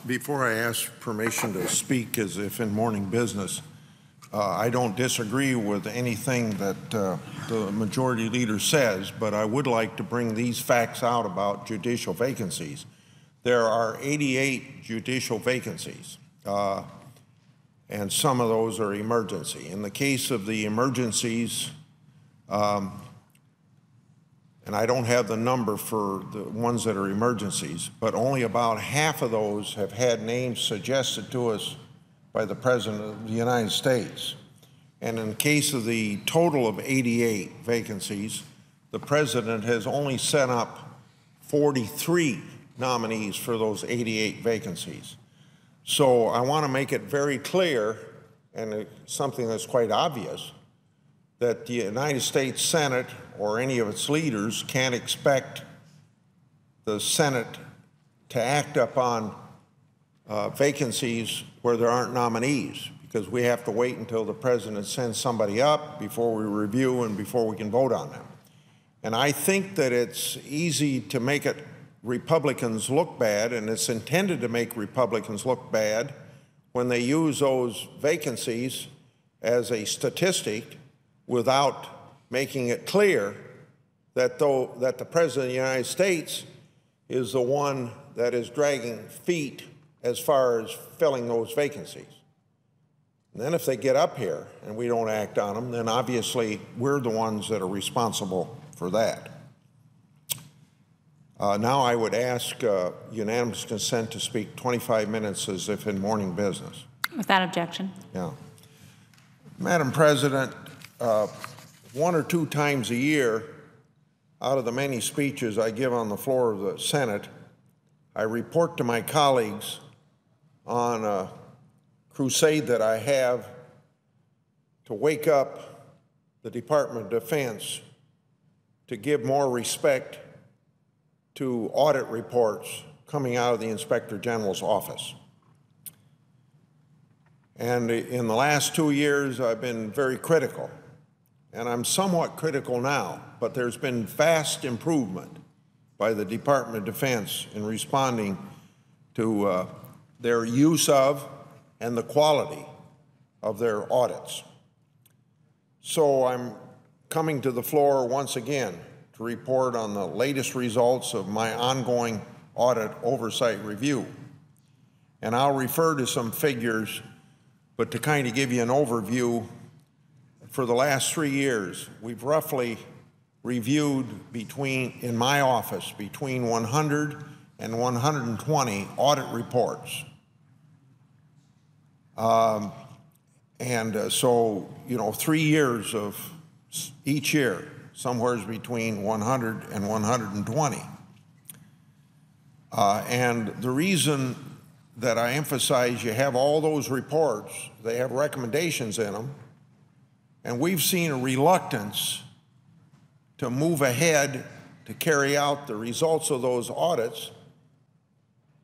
Before I ask permission to speak as if in morning business, I don't disagree with anything that the majority leader says, but I would like to bring these facts out about judicial vacancies. There are 88 judicial vacancies, and some of those are emergency. In the case of the emergencies, and I don't have the number for the ones that are emergencies, but only about half of those have had names suggested to us by the President of the United States. And in the case of the total of 88 vacancies, the President has only set up 43 nominees for those 88 vacancies. So I want to make it very clear, and it's something that's quite obvious, that the United States Senate or any of its leaders can't expect the Senate to act upon vacancies where there aren't nominees, because we have to wait until the President sends somebody up before we review and before we can vote on them. And I think that it's easy to make it Republicans look bad, and it's intended to make Republicans look bad when they use those vacancies as a statistic without making it clear that the President of the United States is the one that is dragging feet as far as filling those vacancies. And then if they get up here and we don't act on them, then obviously we're the ones that are responsible for that. Now I would ask unanimous consent to speak 25 minutes as if in morning business. Without objection. Yeah. Madam President, one or two times a year, out of the many speeches I give on the floor of the Senate, I report to my colleagues on a crusade that I have to wake up the Department of Defense to give more respect to audit reports coming out of the Inspector General's office. And in the last 2 years, I've been very critical. And I'm somewhat critical now, but there's been vast improvement by the Department of Defense in responding to their use of and the quality of their audits. So I'm coming to the floor once again to report on the latest results of my ongoing audit oversight review. And I'll refer to some figures, but to kind of give you an overview, for the last 3 years, we've roughly reviewed in my office, between 100 and 120 audit reports. So, 3 years of each year, somewhere between 100 and 120. And the reason that I emphasize you have all those reports, they have recommendations in them, and we've seen a reluctance to move ahead to carry out the results of those audits.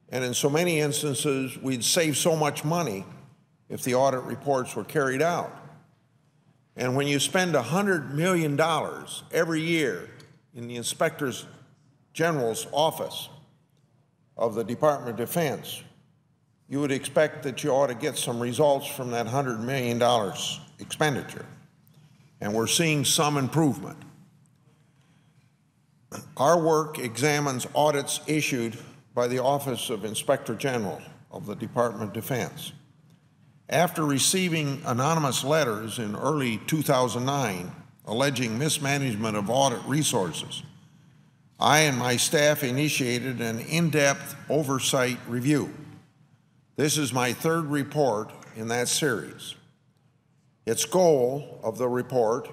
And in so many instances, we'd save so much money if the audit reports were carried out. And when you spend $100 million every year in the Inspector General's office of the Department of Defense, you would expect that you ought to get some results from that $100 million expenditure. And we're seeing some improvement. Our work examines audits issued by the Office of Inspector General of the Department of Defense. After receiving anonymous letters in early 2009 alleging mismanagement of audit resources, I and my staff initiated an in-depth oversight review. This is my third report in that series. Its goal of the report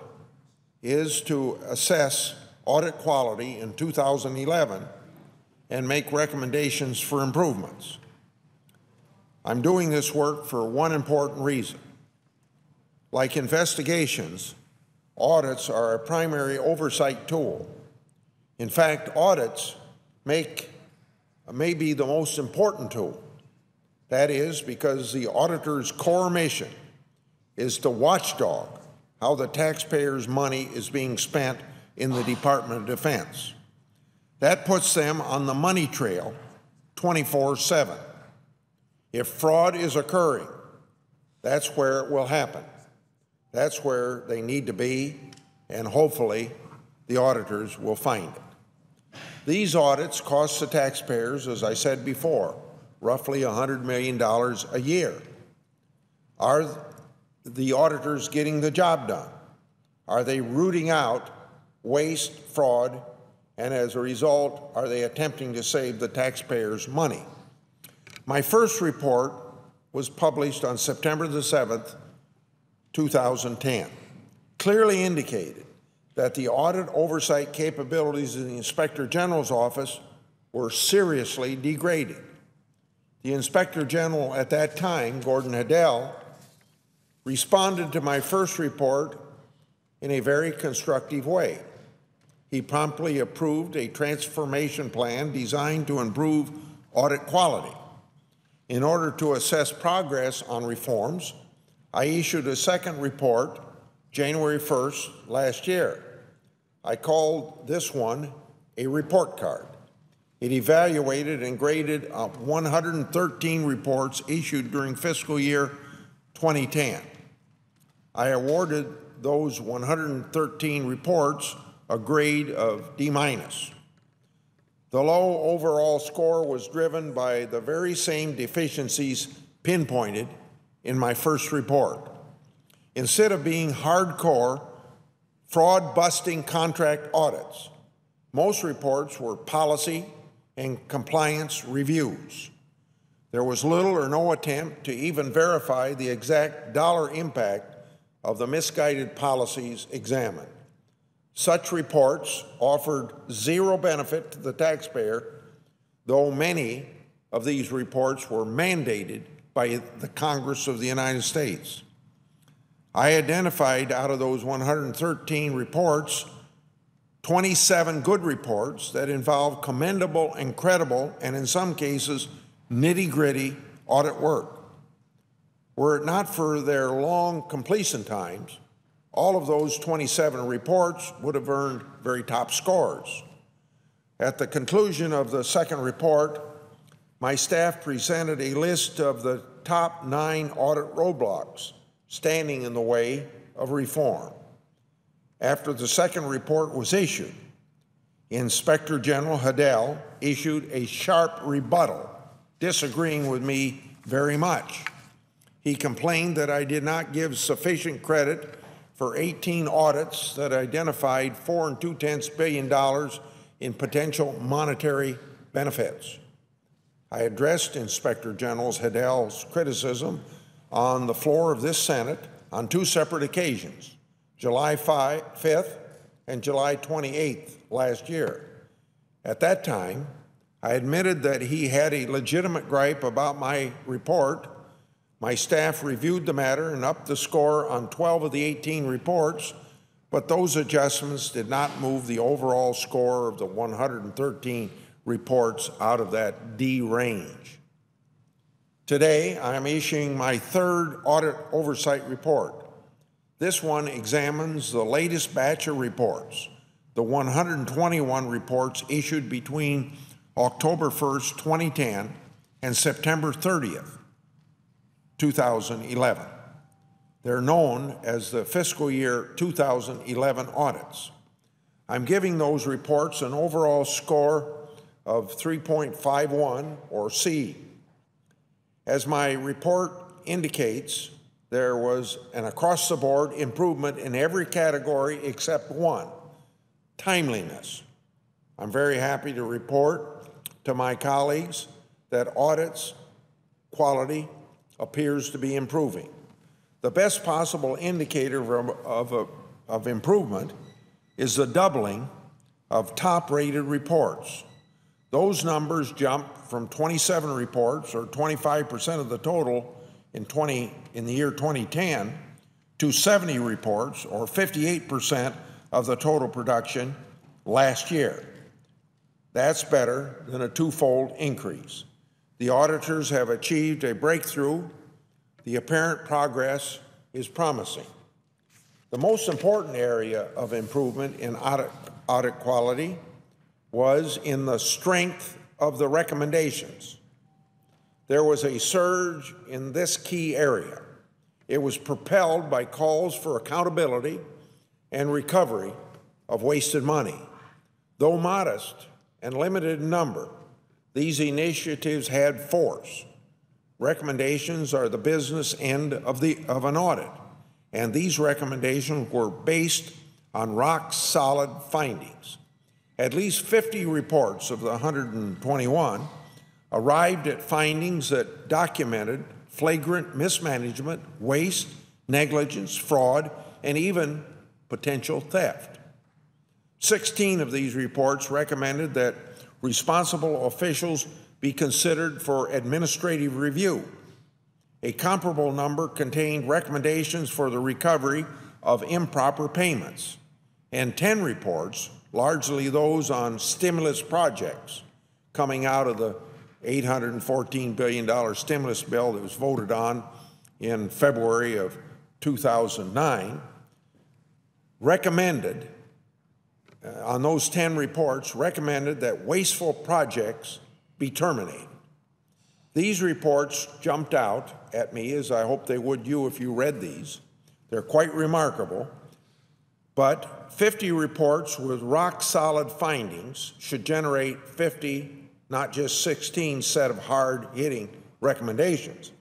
is to assess audit quality in 2011 and make recommendations for improvements. I'm doing this work for one important reason. Like investigations, audits are a primary oversight tool. In fact, audits may be the most important tool. That is because the auditor's core mission is to watchdog how the taxpayers' money is being spent in the Department of Defense. That puts them on the money trail 24/7. If fraud is occurring, that's where it will happen. That's where they need to be, and hopefully the auditors will find it. These audits cost the taxpayers, as I said before, roughly $100 million a year. Are the auditors getting the job done? Are they rooting out waste, fraud, and as a result, are they attempting to save the taxpayers money? My first report was published on September the 7th, 2010, clearly indicated that the audit oversight capabilities of the Inspector General's office were seriously degraded. The Inspector General at that time, Gordon Haddell, responded to my first report in a very constructive way. He promptly approved a transformation plan designed to improve audit quality. In order to assess progress on reforms, I issued a second report January 1st last year. I called this one a report card. It evaluated and graded 113 reports issued during fiscal year 2010. I awarded those 113 reports a grade of D-. The low overall score was driven by the very same deficiencies pinpointed in my first report. Instead of being hardcore, fraud-busting contract audits, most reports were policy and compliance reviews. There was little or no attempt to even verify the exact dollar impact of the misguided policies examined. Such reports offered zero benefit to the taxpayer, though many of these reports were mandated by the Congress of the United States. I identified out of those 113 reports, 27 good reports that involved commendable and credible, and in some cases, nitty-gritty audit work. Were it not for their long completion times, all of those 27 reports would have earned very top scores. At the conclusion of the second report, my staff presented a list of the top 9 audit roadblocks standing in the way of reform. After the second report was issued, Inspector General Haddell issued a sharp rebuttal, disagreeing with me very much. He complained that I did not give sufficient credit for 18 audits that identified $4 2/10 billion in potential monetary benefits. I addressed Inspector General Haddell's criticism on the floor of this Senate on 2 separate occasions, July 5th and July 28th last year. At that time, I admitted that he had a legitimate gripe about my report. My staff reviewed the matter and upped the score on 12 of the 18 reports, but those adjustments did not move the overall score of the 113 reports out of that D range. Today, I am issuing my third audit oversight report. This one examines the latest batch of reports, the 121 reports issued between October 1st, 2010 and September 30th, 2011. They're known as the fiscal year 2011 audits. I'm giving those reports an overall score of 3.51 or C. As my report indicates, there was an across-the-board improvement in every category except one, timeliness. I'm very happy to report to my colleagues that audits quality appears to be improving. The best possible indicator of improvement is the doubling of top-rated reports. Those numbers jumped from 27 reports, or 25% of the total in the year 2010, to 70 reports, or 58% of the total production last year. That's better than a 2-fold increase. The auditors have achieved a breakthrough. The apparent progress is promising. The most important area of improvement in audit quality was in the strength of the recommendations. there was a surge in this key area. It was propelled by calls for accountability and recovery of wasted money. Though modest and limited in number, these initiatives had force. Recommendations are the business end of an audit, and these recommendations were based on rock-solid findings. At least 50 reports of the 121 arrived at findings that documented flagrant mismanagement, waste, negligence, fraud, and even potential theft. 16 of these reports recommended that responsible officials be considered for administrative review. A comparable number contained recommendations for the recovery of improper payments, and 10 reports, largely those on stimulus projects coming out of the $814 billion stimulus bill that was voted on in February of 2009, recommended, on those 10 reports, recommended that wasteful projects be terminated. These reports jumped out at me, as I hope they would you if you read these. They're quite remarkable, but 50 reports with rock-solid findings should generate 50, not just 16 set of hard-hitting recommendations.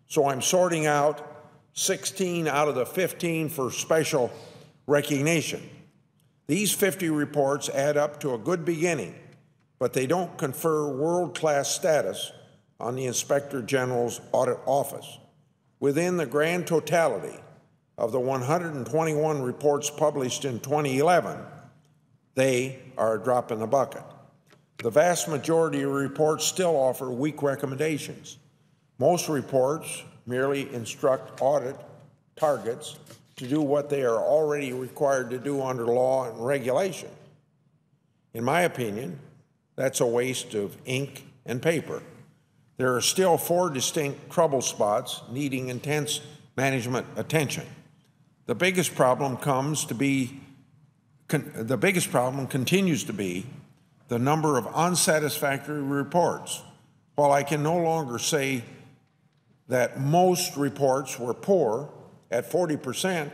So I'm sorting out 16 out of the 15 for special recognition. These 50 reports add up to a good beginning, but they don't confer world-class status on the Inspector General's Audit Office. Within the grand totality of the 121 reports published in 2011, they are a drop in the bucket. The vast majority of reports still offer weak recommendations. Most reports merely instruct audit targets to do what they are already required to do under law and regulation. In my opinion, that's a waste of ink and paper. There are still 4 distinct trouble spots needing intense management attention. The biggest problem continues to be the number of unsatisfactory reports. While I can no longer say that most reports were poor, at 40%,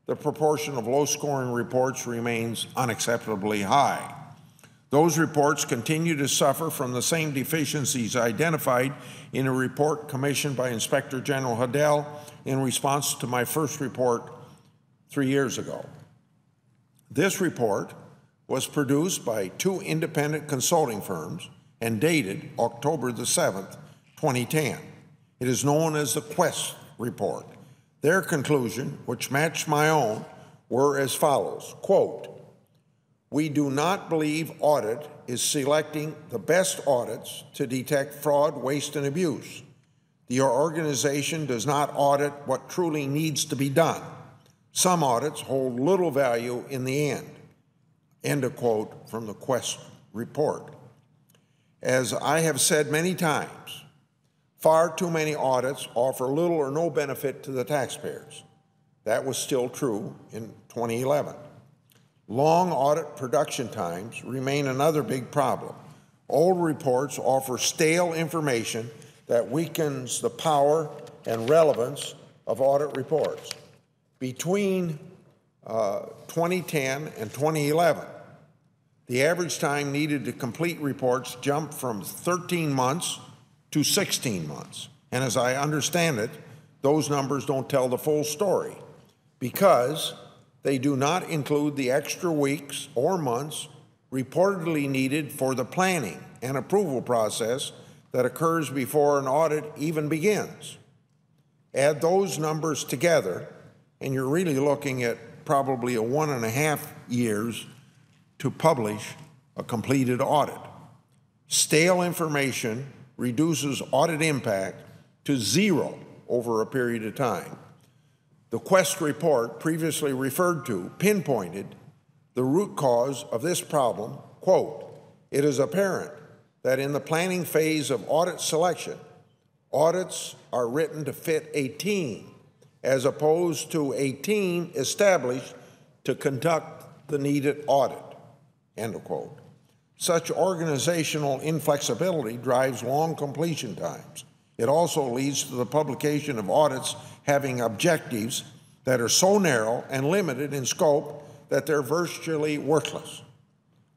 the proportion of low-scoring reports remains unacceptably high. Those reports continue to suffer from the same deficiencies identified in a report commissioned by Inspector General Haddell in response to my first report 3 years ago. This report was produced by 2 independent consulting firms and dated October the 7th, 2010. It is known as the Quest Report. Their conclusion, which matched my own, were as follows, quote, "We do not believe audit is selecting the best audits to detect fraud, waste, and abuse. Your organization does not audit what truly needs to be done. Some audits hold little value in the end." End of quote from the Quest report. As I have said many times, far too many audits offer little or no benefit to the taxpayers. That was still true in 2011. Long audit production times remain another big problem. Old reports offer stale information that weakens the power and relevance of audit reports. Between 2010 and 2011, the average time needed to complete reports jumped from 13 months to 16 months. And as I understand it, those numbers don't tell the full story because they do not include the extra weeks or months reportedly needed for the planning and approval process that occurs before an audit even begins. Add those numbers together, and you're really looking at probably 1.5 years to publish a completed audit. Stale information reduces audit impact to 0 over a period of time. The Quest report previously referred to pinpointed the root cause of this problem. Quote, "It is apparent that in the planning phase of audit selection, audits are written to fit a team as opposed to a team established to conduct the needed audit." End of quote. Such organizational inflexibility drives long completion times It also leads to the publication of audits having objectives that are so narrow and limited in scope that they're virtually worthless.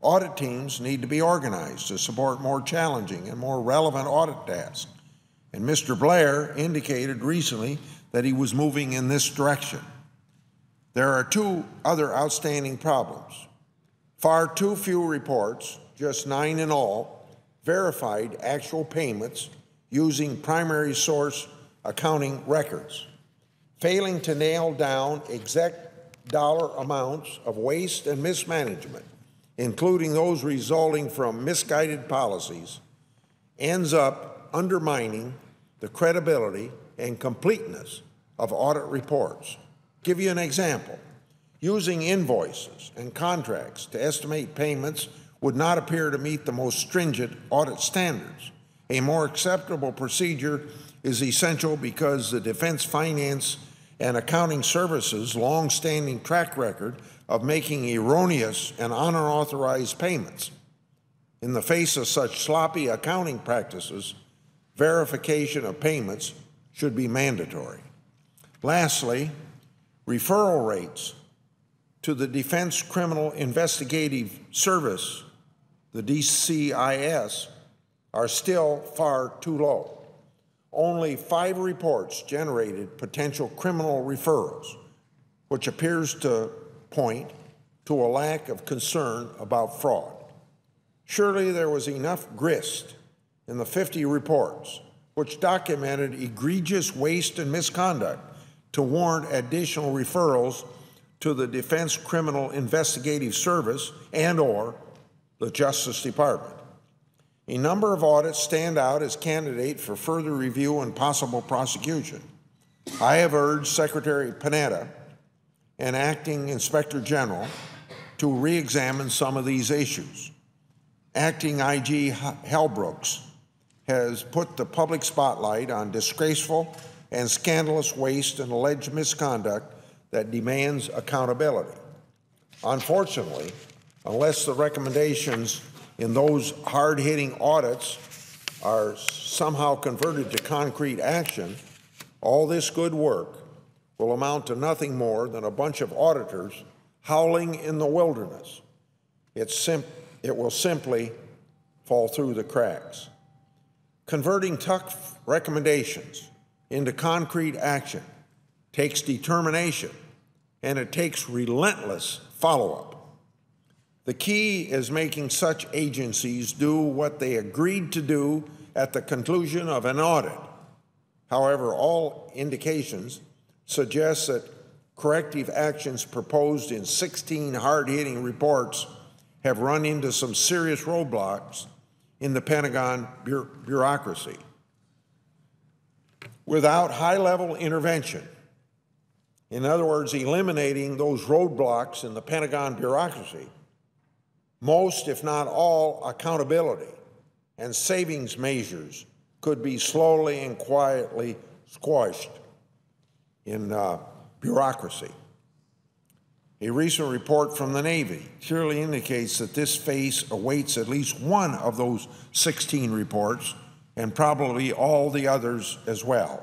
Audit teams need to be organized to support more challenging and more relevant audit tasks. And Mr. Blair indicated recently that he was moving in this direction. There are two other outstanding problems. Far too few reports, just 9 in all, verified actual payments using primary source accounting records. Failing to nail down exact dollar amounts of waste and mismanagement, including those resulting from misguided policies, ends up undermining the credibility and completeness of audit reports. Give you an example. Using invoices and contracts to estimate payments would not appear to meet the most stringent audit standards. A more acceptable procedure is essential because the Defense Finance and Accounting Services' long-standing track record of making erroneous and unauthorized payments. In the face of such sloppy accounting practices, verification of payments should be mandatory. Lastly, referral rates to the Defense Criminal Investigative Service, the DCIS, are still far too low. Only 5 reports generated potential criminal referrals, which appears to point to a lack of concern about fraud. Surely there was enough grist in the 50 reports which documented egregious waste and misconduct to warrant additional referrals to the Defense Criminal Investigative Service and/or the Justice Department. A number of audits stand out as candidates for further review and possible prosecution. I have urged Secretary Panetta and Acting Inspector General to re-examine some of these issues. Acting IG Hellbrooks has put the public spotlight on disgraceful and scandalous waste and alleged misconduct that demands accountability. Unfortunately, unless the recommendations in those hard-hitting audits are somehow converted to concrete action, all this good work will amount to nothing more than a bunch of auditors howling in the wilderness. It will simply fall through the cracks. Converting tough recommendations into concrete action takes determination, and it takes relentless follow-up. The key is making such agencies do what they agreed to do at the conclusion of an audit. However, all indications suggest that corrective actions proposed in 16 hard-hitting reports have run into some serious roadblocks in the Pentagon bureaucracy. Without high-level intervention, in other words, eliminating those roadblocks in the Pentagon bureaucracy, most, if not all, accountability and savings measures could be slowly and quietly squashed in bureaucracy. A recent report from the Navy clearly indicates that this phase awaits at least one of those 16 reports and probably all the others as well.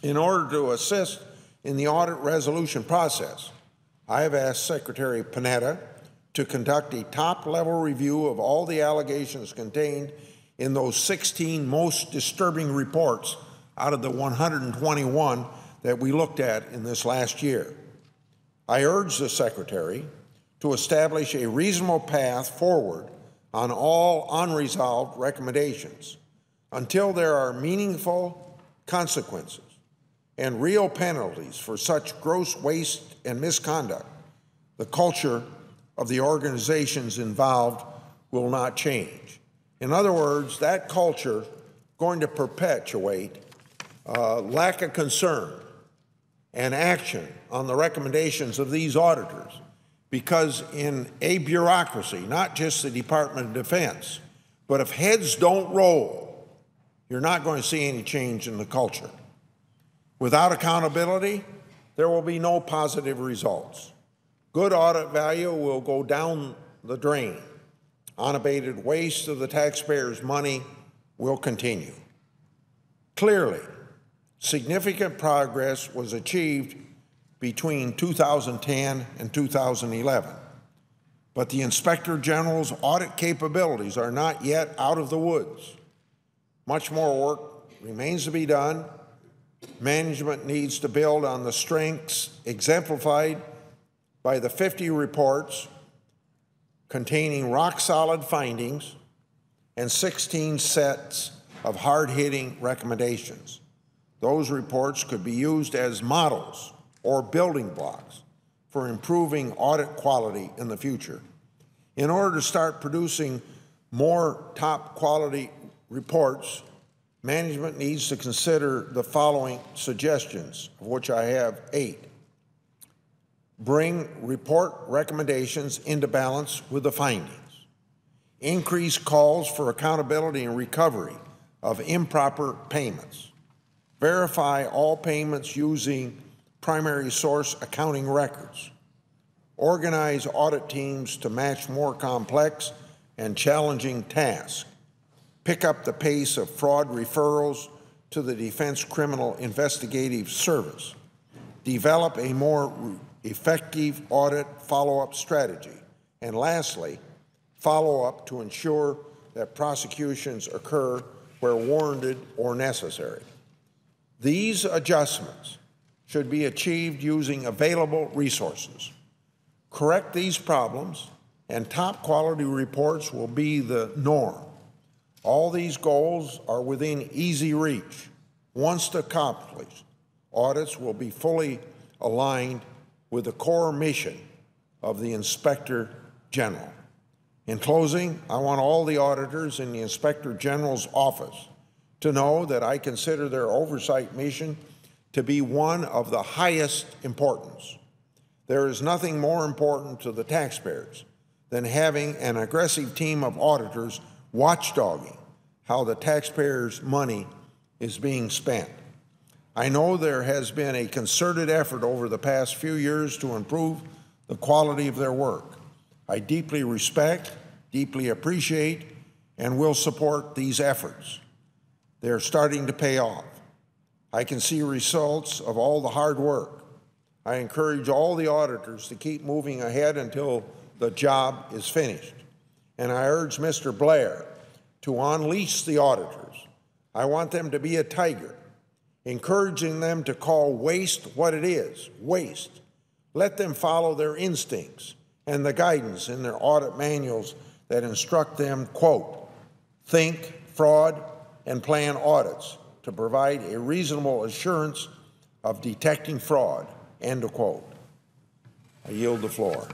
In order to assist in the audit resolution process, I have asked Secretary Panetta to conduct a top-level review of all the allegations contained in those 16 most disturbing reports out of the 121 that we looked at in this last year. I urge the Secretary to establish a reasonable path forward on all unresolved recommendations until there are meaningful consequences and real penalties for such gross waste and misconduct. The culture of the organizations involved will not change. In other words, that culture is going to perpetuate lack of concern and action on the recommendations of these auditors, because in a bureaucracy, not just the Department of Defense, but if heads don't roll, you're not going to see any change in the culture. Without accountability, there will be no positive results. Good audit value will go down the drain. Unabated waste of the taxpayers' money will continue. Clearly, significant progress was achieved between 2010 and 2011, but the Inspector General's audit capabilities are not yet out of the woods. Much more work remains to be done. Management needs to build on the strengths exemplified by the 50 reports containing rock-solid findings and 16 sets of hard-hitting recommendations. Those reports could be used as models or building blocks for improving audit quality in the future. In order to start producing more top-quality reports, management needs to consider the following suggestions, of which I have 8. Bring report recommendations into balance with the findings. Increase calls for accountability and recovery of improper payments. Verify all payments using primary source accounting records. Organize audit teams to match more complex and challenging tasks. Pick up the pace of fraud referrals to the Defense Criminal Investigative Service. Develop a more effective audit follow-up strategy. And lastly, follow up to ensure that prosecutions occur where warranted or necessary. These adjustments should be achieved using available resources. Correct these problems, and top-quality reports will be the norm. All these goals are within easy reach. Once accomplished, audits will be fully aligned with the core mission of the Inspector General. In closing, I want all the auditors in the Inspector General's office to know that I consider their oversight mission to be one of the highest importance. There is nothing more important to the taxpayers than having an aggressive team of auditors watchdogging how the taxpayers' money is being spent. I know there has been a concerted effort over the past few years to improve the quality of their work. I deeply respect, deeply appreciate, and will support these efforts. They're starting to pay off. I can see results of all the hard work. I encourage all the auditors to keep moving ahead until the job is finished. And I urge Mr. Blair to unleash the auditors. I want them to be a tiger, encouraging them to call waste what it is, waste. Let them follow their instincts and the guidance in their audit manuals that instruct them, quote, think, fraud, and plan audits to provide a reasonable assurance of detecting fraud, end of quote. I yield the floor.